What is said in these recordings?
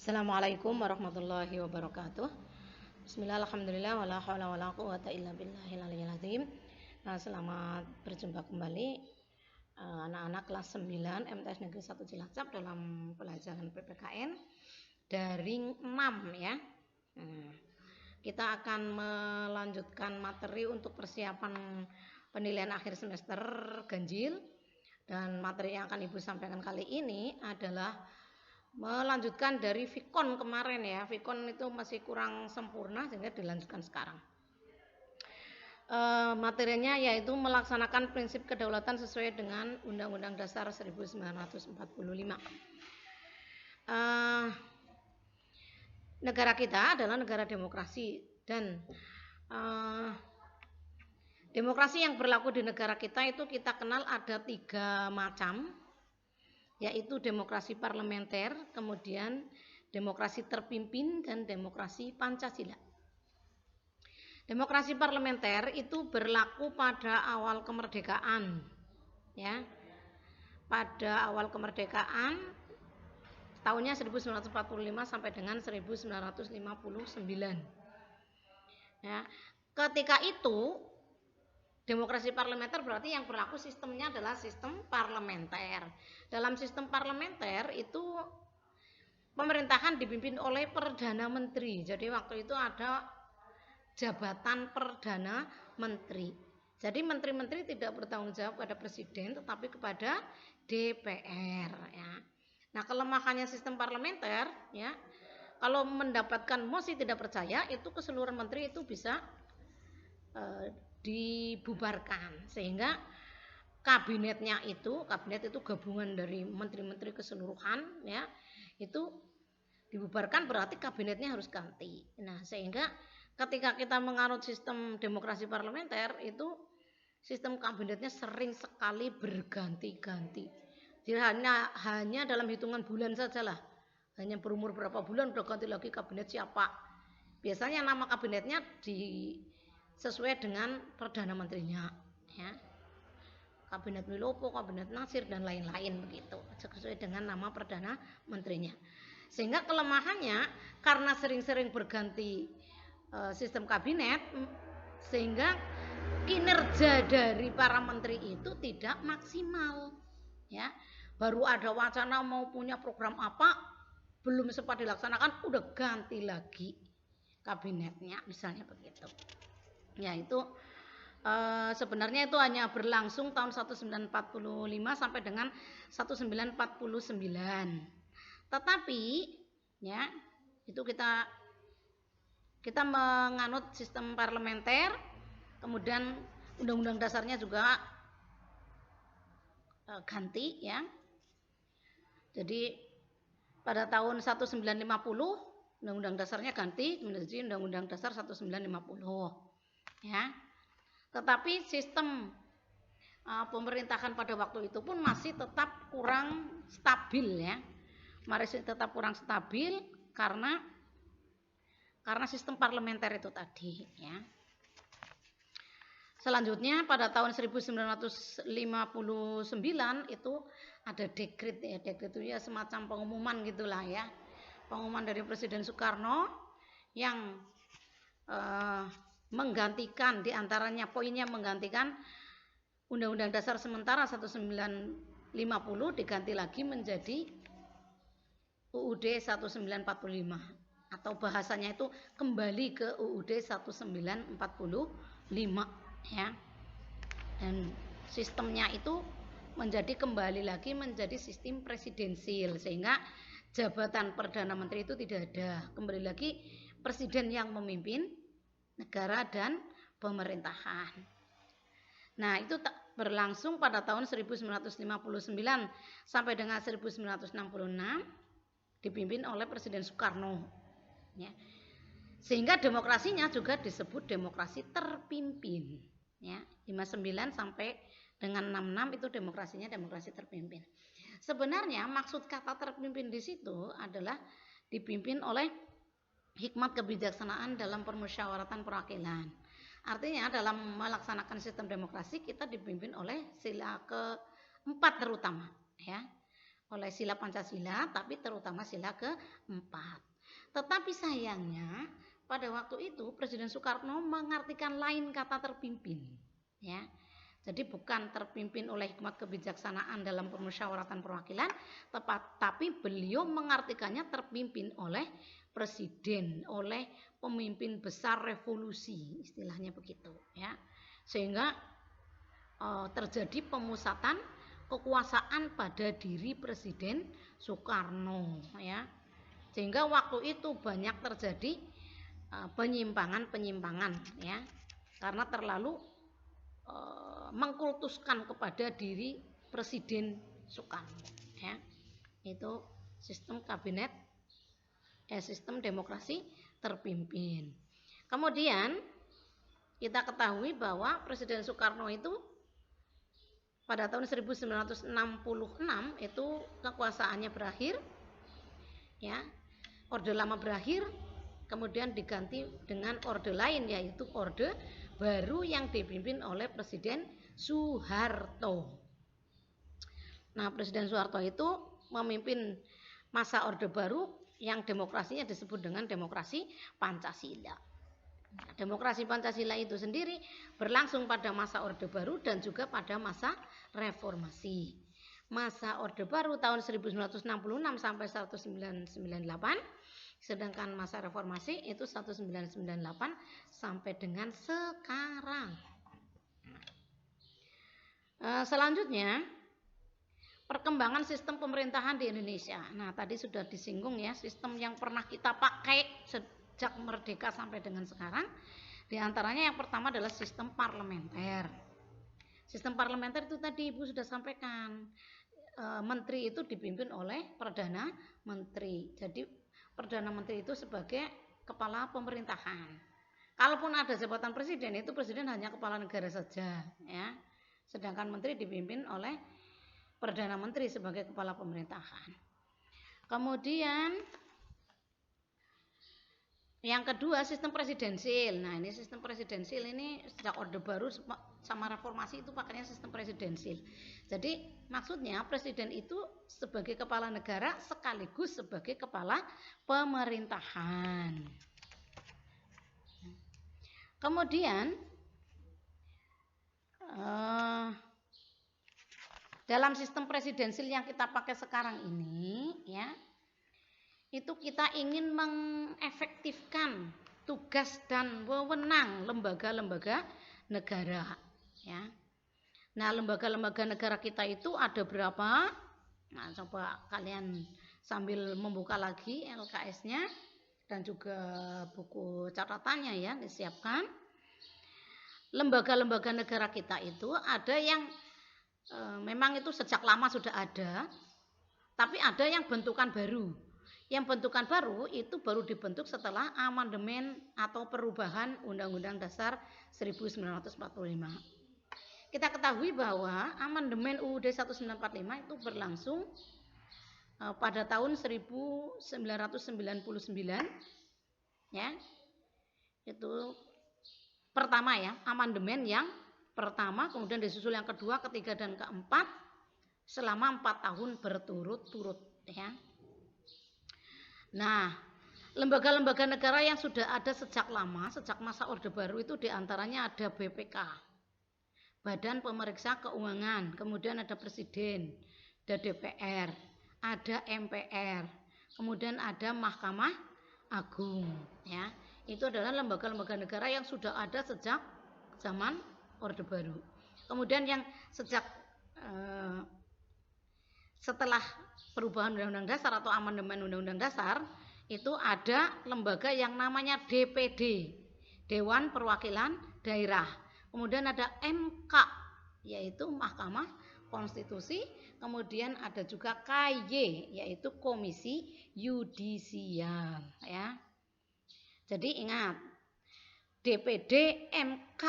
Assalamualaikum warahmatullahi wabarakatuh. Bismillah, alhamdulillah, wala haula wala quwata illa billahil aliyyil azim. Selamat berjumpa kembali anak-anak kelas 9 MTS Negeri 1 Cilacap dalam pelajaran PPKN daring 6 ya. Kita akan melanjutkan materi untuk persiapan penilaian akhir semester ganjil, dan materi yang akan Ibu sampaikan kali ini adalah melanjutkan dari Vikon kemarin ya. Vikon itu masih kurang sempurna sehingga dilanjutkan sekarang. Materinya yaitu melaksanakan prinsip kedaulatan sesuai dengan Undang-Undang Dasar 1945. Negara kita adalah negara demokrasi, dan demokrasi yang berlaku di negara kita itu kita kenal ada 3 macam, yaitu demokrasi parlementer, kemudian demokrasi terpimpin, dan demokrasi Pancasila. Demokrasi parlementer itu berlaku pada awal kemerdekaan ya. Pada awal kemerdekaan tahunnya 1945 sampai dengan 1959 ya. Ketika itu demokrasi parlementer berarti yang berlaku sistemnya adalah sistem parlementer. Dalam sistem parlementer itu pemerintahan dipimpin oleh Perdana Menteri. Jadi waktu itu ada jabatan Perdana Menteri. Jadi menteri-menteri tidak bertanggung jawab pada presiden tetapi kepada DPR ya. Nah, kelemahannya sistem parlementer ya, kalau mendapatkan mosi tidak percaya itu keseluruhan menteri itu bisa dibubarkan, sehingga kabinet itu gabungan dari menteri-menteri keseluruhan ya, itu dibubarkan berarti kabinetnya harus ganti. Nah, sehingga ketika kita menganut sistem demokrasi parlementer itu sistem kabinetnya sering sekali berganti-ganti. Jadi hanya dalam hitungan bulan sajalah, hanya berumur berapa bulan udah ganti lagi kabinet siapa. Biasanya nama kabinetnya sesuai dengan Perdana Menterinya ya. Kabinet Wilopo, Kabinet Nasir, dan lain-lain begitu, sesuai dengan nama Perdana Menterinya. Sehingga kelemahannya karena sering-sering berganti sistem kabinet, sehingga kinerja dari para menteri itu tidak maksimal ya. Baru ada wacana mau punya program apa, belum sempat dilaksanakan udah ganti lagi kabinetnya, misalnya begitu. Ya, itu sebenarnya itu hanya berlangsung tahun 1945 sampai dengan 1949. Tetapi ya, itu kita menganut sistem parlementer, kemudian undang-undang dasarnya juga ganti ya. Jadi pada tahun 1950 undang-undang dasarnya ganti menjadi Undang-Undang Dasar 1950. Ya, tetapi sistem pemerintahan pada waktu itu pun masih tetap kurang stabil ya, masih tetap kurang stabil karena sistem parlementer itu tadi ya. Selanjutnya pada tahun 1959 itu ada dekret ya. Dekret itu ya semacam pengumuman gitulah ya, pengumuman dari Presiden Soekarno yang menggantikan, diantaranya poinnya menggantikan Undang-Undang Dasar sementara 1950 diganti lagi menjadi UUD 1945, atau bahasanya itu kembali ke UUD 1945 ya. Dan sistemnya itu kembali lagi menjadi sistem presidensil, sehingga jabatan Perdana Menteri itu tidak ada, kembali lagi presiden yang memimpin negara dan pemerintahan. Nah, itu berlangsung pada tahun 1959 sampai dengan 1966 dipimpin oleh Presiden Soekarno ya. Sehingga demokrasinya juga disebut demokrasi terpimpin ya. 59 sampai dengan 66 itu demokrasinya demokrasi terpimpin. Sebenarnya maksud kata terpimpin di situ adalah dipimpin oleh hikmat kebijaksanaan dalam permusyawaratan perwakilan. Artinya dalam melaksanakan sistem demokrasi kita dipimpin oleh sila keempat terutama ya. oleh sila Pancasila, tapi terutama sila keempat. Tetapi sayangnya pada waktu itu Presiden Soekarno mengartikan lain kata terpimpin, ya. Jadi bukan terpimpin oleh hikmat kebijaksanaan dalam permusyawaratan perwakilan, tapi beliau mengartikannya terpimpin oleh presiden, oleh pemimpin besar revolusi, istilahnya begitu, ya. Sehingga terjadi pemusatan kekuasaan pada diri Presiden Soekarno, ya. Sehingga waktu itu banyak terjadi penyimpangan, ya, karena terlalu mengkultuskan kepada diri Presiden Soekarno, ya. Itu sistem kabinet, sistem demokrasi terpimpin. Kemudian kita ketahui bahwa Presiden Soekarno itu pada tahun 1966 itu kekuasaannya berakhir, ya. Orde lama berakhir, kemudian diganti dengan orde lain, yaitu orde baru yang dipimpin oleh Presiden Soeharto. Nah, Presiden Soeharto itu memimpin masa orde baru yang demokrasinya disebut dengan demokrasi Pancasila. Nah, demokrasi Pancasila itu sendiri berlangsung pada masa orde baru dan juga pada masa reformasi. Masa orde baru tahun 1966 sampai 1998, sedangkan masa reformasi itu 1998 sampai dengan sekarang. Selanjutnya, perkembangan sistem pemerintahan di Indonesia. Nah, tadi sudah disinggung, ya, sistem yang pernah kita pakai sejak merdeka sampai dengan sekarang. Di antaranya yang pertama adalah sistem parlementer. Sistem parlementer itu tadi Ibu sudah sampaikan. Menteri itu dipimpin oleh Perdana Menteri. Jadi Perdana Menteri itu sebagai kepala pemerintahan. Kalaupun ada jabatan presiden, itu presiden hanya kepala negara saja, ya. Sedangkan menteri dipimpin oleh Perdana Menteri sebagai kepala pemerintahan. Kemudian yang kedua, sistem presidensil. Nah, ini sistem presidensil ini sejak orde baru sama reformasi itu pakainya sistem presidensil. Jadi maksudnya presiden itu sebagai kepala negara sekaligus sebagai kepala pemerintahan. Kemudian dalam sistem presidensil yang kita pakai sekarang ini, ya, itu kita ingin mengefektifkan tugas dan wewenang lembaga-lembaga negara, ya. Nah, lembaga-lembaga negara kita itu ada berapa? Nah, coba kalian sambil membuka lagi LKS-nya dan juga buku catatannya, ya, disiapkan. Lembaga-lembaga negara kita itu ada yang memang itu sejak lama sudah ada, tapi ada yang bentukan baru. Yang bentukan baru itu baru dibentuk setelah amandemen atau perubahan Undang-Undang Dasar 1945. Kita ketahui bahwa amandemen UUD 1945 itu berlangsung pada tahun 1999, ya. Itu pertama, ya, amandemen yang pertama, kemudian disusul yang kedua, ketiga, dan keempat selama 4 tahun berturut-turut, ya. Nah, lembaga-lembaga negara yang sudah ada sejak lama, sejak masa orde baru itu diantaranya ada BPK, Badan Pemeriksa Keuangan, kemudian ada Presiden, ada DPR, ada MPR, kemudian ada Mahkamah Agung, ya. Itu adalah lembaga-lembaga negara yang sudah ada sejak zaman orde baru. Kemudian yang sejak setelah perubahan Undang-Undang Dasar atau amandemen Undang-Undang Dasar, itu ada lembaga yang namanya DPD, Dewan Perwakilan Daerah. Kemudian ada MK, yaitu Mahkamah Konstitusi. Kemudian ada juga KY, yaitu Komisi Yudisial, ya. Jadi ingat, DPD, MK,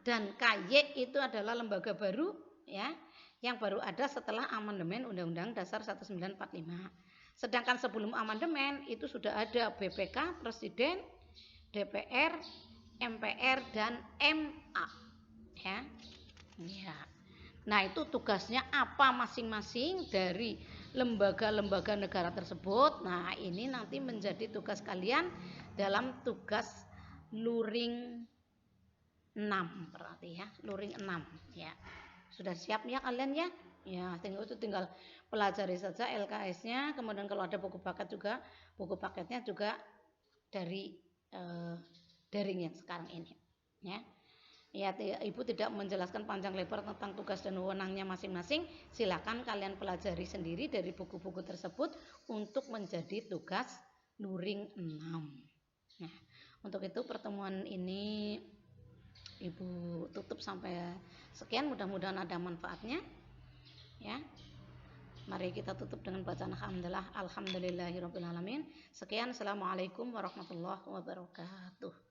dan KY itu adalah lembaga baru, ya, yang baru ada setelah amandemen Undang-Undang Dasar 1945. Sedangkan sebelum amandemen itu sudah ada BPK, Presiden, DPR, MPR, dan MA, ya. Ya. Nah, itu tugasnya apa masing-masing dari lembaga-lembaga negara tersebut. Nah, ini nanti menjadi tugas kalian dalam tugas luring 6 berarti ya, luring 6 ya. Sudah siap ya kalian ya? Ya, tinggal pelajari saja LKS-nya. Kemudian kalau ada buku paket juga, buku paketnya juga dari daring yang sekarang ini ya. Ya, Ibu tidak menjelaskan panjang lebar tentang tugas dan wewenangnya masing-masing. Silakan kalian pelajari sendiri dari buku-buku tersebut untuk menjadi tugas luring 6. Nah, untuk itu pertemuan ini Ibu tutup sampai sekian. Mudah-mudahan ada manfaatnya ya. Mari kita tutup dengan bacaan alhamdulillahirabbil alamin. Sekian, assalamualaikum warahmatullahi wabarakatuh.